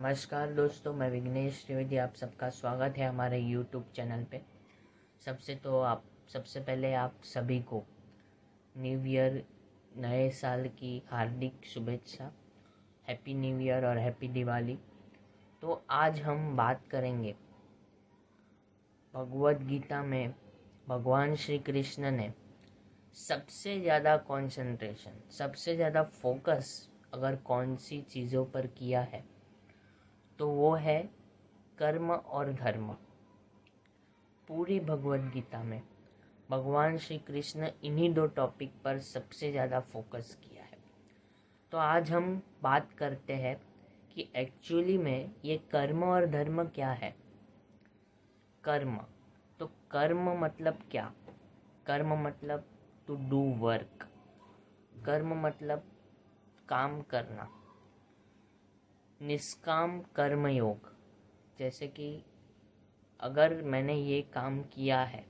नमस्कार दोस्तों, मैं विघ्नेश त्रिवेदी आप सबका स्वागत है हमारे यूट्यूब चैनल पे। सबसे पहले आप सभी को न्यू ईयर नए साल की हार्दिक शुभेच्छा। हैप्पी न्यू ईयर और हैप्पी दिवाली। तो आज हम बात करेंगे भगवद गीता में भगवान श्री कृष्ण ने सबसे ज़्यादा कंसंट्रेशन, सबसे ज़्यादा फोकस अगर कौन सी चीज़ों पर किया है तो वो है कर्म और धर्म। पूरी भगवद गीता में भगवान श्री कृष्ण इन्हीं दो टॉपिक पर सबसे ज़्यादा फोकस किया है। तो आज हम बात करते हैं कि एक्चुअली में ये कर्म और धर्म क्या है। कर्म, तो कर्म मतलब क्या? कर्म मतलब टू डू वर्क। कर्म मतलब काम करना। निष्काम कर्म योग, जैसे कि अगर मैंने ये काम किया है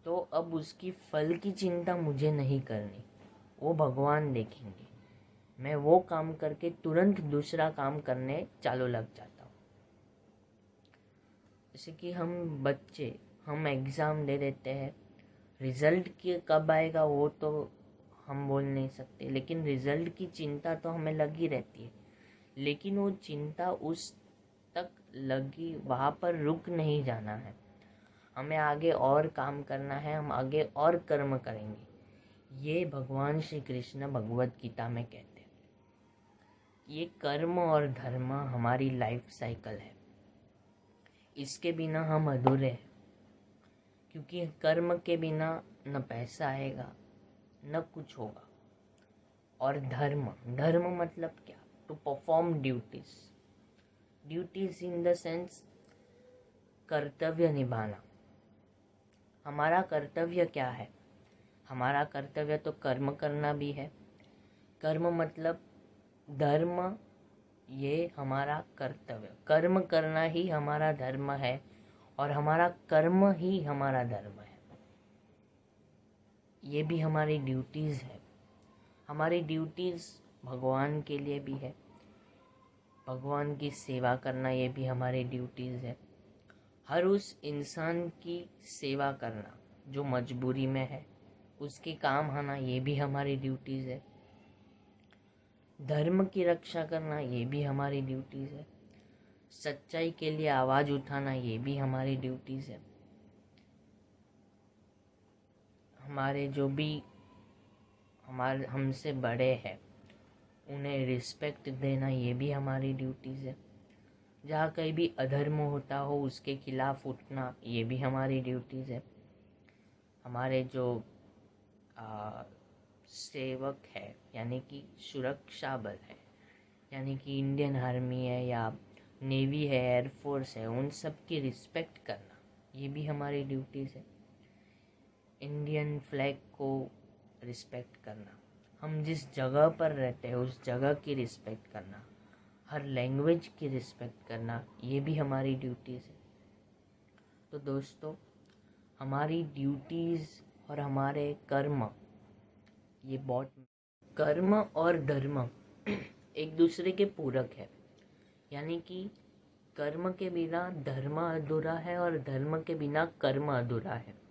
तो अब उसकी फल की चिंता मुझे नहीं करनी, वो भगवान देखेंगे। मैं वो काम करके तुरंत दूसरा काम करने चालू लग जाता हूँ। जैसे कि हम एग्ज़ाम दे देते हैं, रिज़ल्ट की कब आएगा वो तो हम बोल नहीं सकते, लेकिन रिज़ल्ट की चिंता तो हमें लगी रहती है। लेकिन वो चिंता उस तक लगी, वहाँ पर रुक नहीं जाना है। हमें आगे और काम करना है, हम आगे और कर्म करेंगे। ये भगवान श्री कृष्ण भगवद गीता में कहते हैं। ये कर्म और धर्म हमारी लाइफ साइकिल है, इसके बिना हम अधूरे हैं। क्योंकि कर्म के बिना न पैसा आएगा न कुछ होगा। और धर्म, धर्म मतलब क्या? To perform duties. Duties in the sense कर्तव्य निभाना। हमारा कर्तव्य क्या है? हमारा कर्तव्य तो कर्म करना भी है। कर्म मतलब धर्म, ये हमारा कर्तव्य। कर्म करना ही हमारा धर्म है और हमारा कर्म ही हमारा धर्म है। ये भी हमारी ड्यूटीज़ है। हमारी ड्यूटीज़ भगवान के लिए भी है। भगवान की सेवा करना ये भी हमारी ड्यूटीज़ है। हर उस इंसान की सेवा करना जो मजबूरी में है, उसके काम आना ये भी हमारी ड्यूटीज़ है। धर्म की रक्षा करना ये भी हमारी ड्यूटीज़ है। सच्चाई के लिए आवाज़ उठाना ये भी हमारी ड्यूटीज़ है। हमारे जो भी हमसे बड़े हैं उन्हें रिस्पेक्ट देना ये भी हमारी ड्यूटीज़ है। जहाँ कहीं भी अधर्म होता हो उसके खिलाफ उठना ये भी हमारी ड्यूटीज़ है। हमारे जो सेवक है, यानी कि सुरक्षा बल है, यानी कि इंडियन आर्मी है या नेवी है, एयरफोर्स है, उन सब की रिस्पेक्ट करना ये भी हमारी ड्यूटीज़ है। इंडियन फ्लैग को रिस्पेक्ट करना, हम जिस जगह पर रहते हैं उस जगह की रिस्पेक्ट करना, हर लैंग्वेज की रिस्पेक्ट करना ये भी हमारी ड्यूटीज़ है। तो दोस्तों, हमारी ड्यूटीज़ और हमारे कर्म ये बहुत, कर्म और धर्म एक दूसरे के पूरक है। यानी कि कर्म के बिना धर्म अधूरा है और धर्म के बिना कर्म अधूरा है।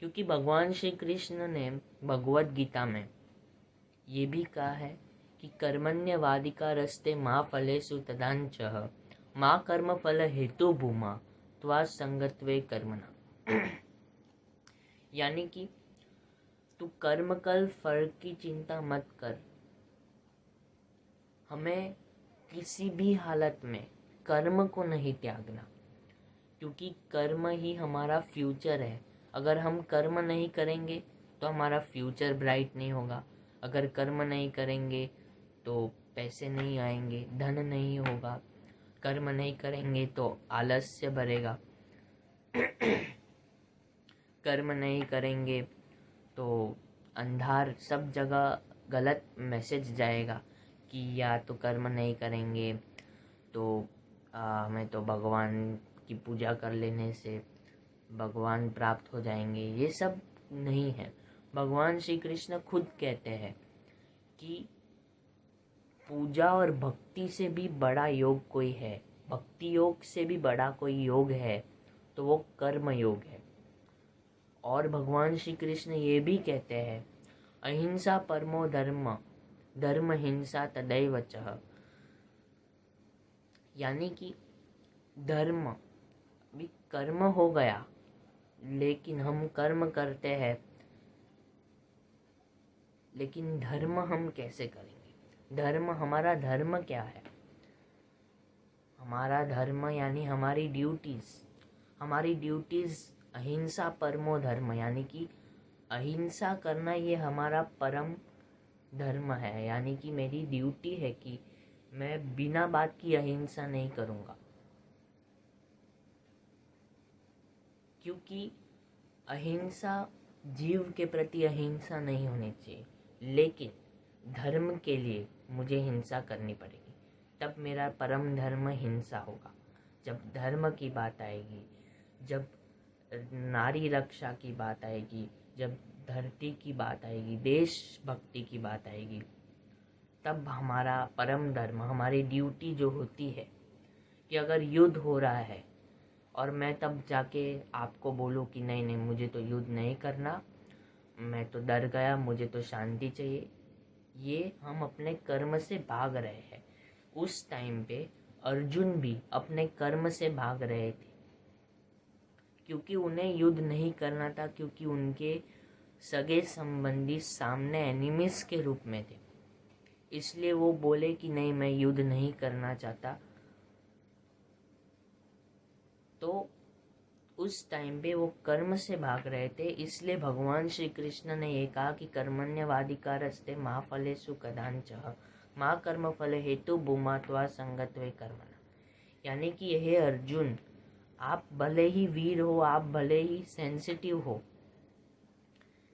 क्योंकि भगवान श्री कृष्ण ने भगवद गीता में ये भी कहा है कि कर्मण्यवादिका रस्ते माँ फलेषु तदांचः माँ कर्म फल हेतु भूमा त्वा संगत्वे कर्मणा। यानी कि तू कर्म कर, फल की चिंता मत कर। हमें किसी भी हालत में कर्म को नहीं त्यागना, क्योंकि कर्म ही हमारा फ्यूचर है। अगर हम कर्म नहीं करेंगे तो हमारा फ्यूचर ब्राइट नहीं होगा। अगर कर्म नहीं करेंगे तो पैसे नहीं आएंगे, धन नहीं होगा। कर्म नहीं करेंगे तो आलस्य बढ़ेगा। कर्म नहीं करेंगे तो अंधार, सब जगह गलत मैसेज जाएगा कि या तो कर्म नहीं करेंगे तो हमें तो भगवान की पूजा कर लेने से भगवान प्राप्त हो जाएंगे। ये सब नहीं है। भगवान श्री कृष्ण खुद कहते हैं कि पूजा और भक्ति से भी बड़ा योग कोई है, भक्ति योग से भी बड़ा कोई योग है तो वो कर्म योग है। और भगवान श्री कृष्ण ये भी कहते हैं, अहिंसा परमो धर्म, धर्म हिंसा तदैव च। यानी कि धर्म भी कर्म हो गया, लेकिन हम कर्म करते हैं, लेकिन धर्म हम कैसे करेंगे? धर्म, हमारा धर्म क्या है? हमारा धर्म यानी हमारी ड्यूटीज अहिंसा परमो धर्म, यानी कि अहिंसा करना ये हमारा परम धर्म है। यानी कि मेरी ड्यूटी है कि मैं बिना बात की अहिंसा नहीं करूँगा, क्योंकि अहिंसा, जीव के प्रति अहिंसा नहीं होनी चाहिए, लेकिन धर्म के लिए मुझे हिंसा करनी पड़ेगी, तब मेरा परम धर्म हिंसा होगा। जब धर्म की बात आएगी, जब नारी रक्षा की बात आएगी, जब धरती की बात आएगी, देशभक्ति की बात आएगी, तब हमारा परम धर्म, हमारी ड्यूटी जो होती है कि अगर युद्ध हो रहा है और मैं तब जाके आपको बोलूँ कि नहीं नहीं मुझे तो युद्ध नहीं करना, मैं तो डर गया, मुझे तो शांति चाहिए, ये हम अपने कर्म से भाग रहे हैं। उस टाइम पे अर्जुन भी अपने कर्म से भाग रहे थे, क्योंकि उन्हें युद्ध नहीं करना था, क्योंकि उनके सगे संबंधी सामने एनिमीज के रूप में थे। इसलिए वो बोले कि नहीं, मैं युद्ध नहीं करना चाहता। तो उस टाइम पे वो कर्म से भाग रहे थे, इसलिए भगवान श्री कृष्ण ने ये कहा कि कर्मण्यवाधिकारस्ते मा फलेषु कदाचन मा कर्म फल हेतु भूमात्वा संगत्वे कर्मणा। यानी कि यह अर्जुन, आप भले ही वीर हो, आप भले ही सेंसिटिव हो,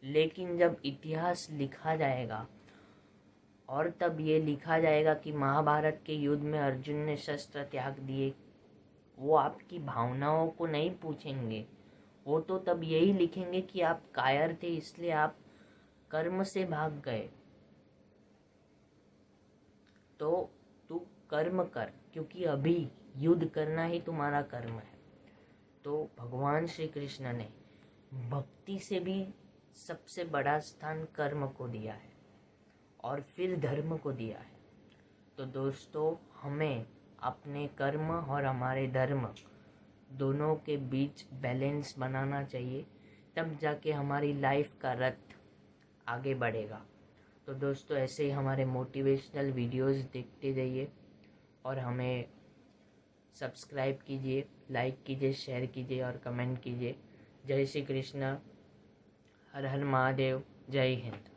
लेकिन जब इतिहास लिखा जाएगा और तब ये लिखा जाएगा कि महाभारत के युद्ध में अर्जुन ने शस्त्र त्याग दिए, वो आपकी भावनाओं को नहीं पूछेंगे, वो तो तब यही लिखेंगे कि आप कायर थे, इसलिए आप कर्म से भाग गए। तो तू कर्म कर, क्योंकि अभी युद्ध करना ही तुम्हारा कर्म है। तो भगवान श्री कृष्ण ने भक्ति से भी सबसे बड़ा स्थान कर्म को दिया है और फिर धर्म को दिया है। तो दोस्तों, हमें अपने कर्म और हमारे धर्म दोनों के बीच बैलेंस बनाना चाहिए, तब जाके हमारी लाइफ का रथ आगे बढ़ेगा। तो दोस्तों, ऐसे ही हमारे मोटिवेशनल वीडियोस देखते जाइए और हमें सब्सक्राइब कीजिए, लाइक कीजिए, शेयर कीजिए और कमेंट कीजिए। जय श्री कृष्ण, हर हर महादेव, जय हिंद।